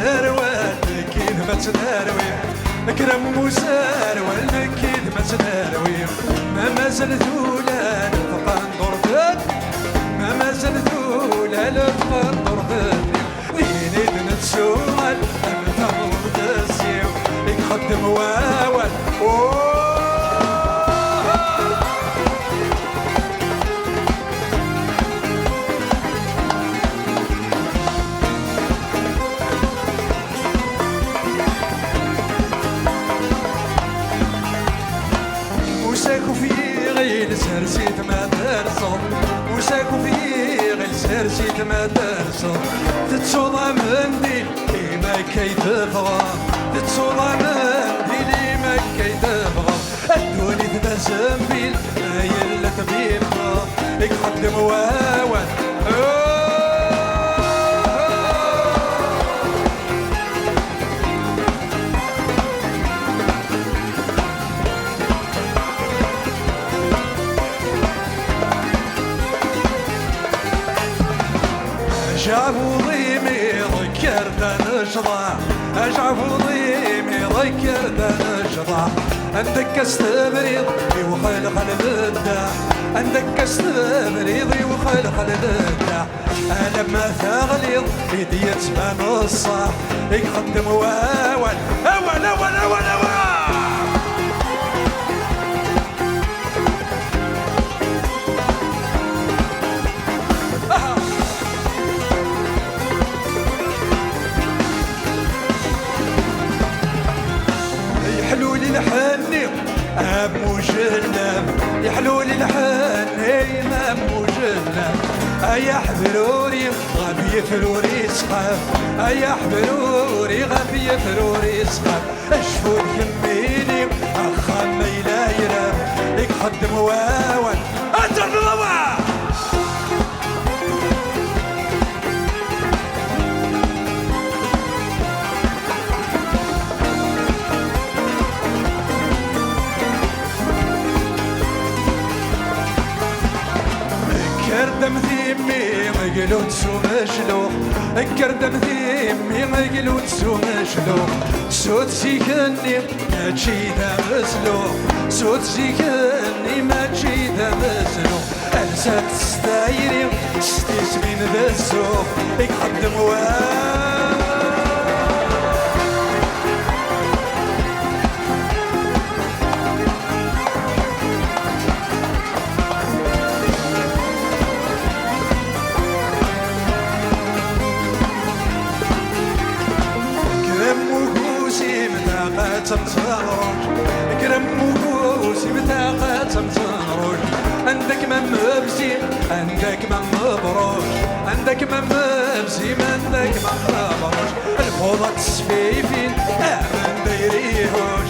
مساروال كيد ما تداروي كرم مساروال كيد ما تداروي ما مازال ذولا نبقى ندور ما مازال ذولا نبقى ندور ديني نتسوال انت مرض السيو يخدم واوال وساكو في غير سرسيت ما ترصد وساكو في غير سرسيت ما ترصد تتصوضى من دي ما كي تبغى تتصوضى من دي ما كي تبغى الدوني ذا زنبيل ما يلا تبيبها يقدم واوان جابوا ضيمي ذكرت نشضع جابوا ضيمي ذكرت نشضع عندك استبريض وخلق البدع عندك استبريض وخلق البدع لما ثغليض يدي تبان الصح يقدم واول اول اول اول اول الحني ابو جلاب يحلولي الحني ابو جلاب ايا حبروري غبي فروري سخاف ايا حبروري غبي فروري سخاف اشفود يميني اخا ما يلايرا يقدم واوان اجر بالضوء كردم ثيمي مقلوت سو مشلوخ كردم ثيمي مقلوت سو مشلوخ سوت سيكني ما تشيدا مسلوخ سوت سيكني ما تشيدا مسلوخ أنسات ستايري ستيس بين ذا السوق يقدم كرم وكوسي بتاقة تمتنروج عندك من مبسي عندك من مبروج عندك من مبسي عندك من مبروج الفوضى تسفيفين من ديريهوج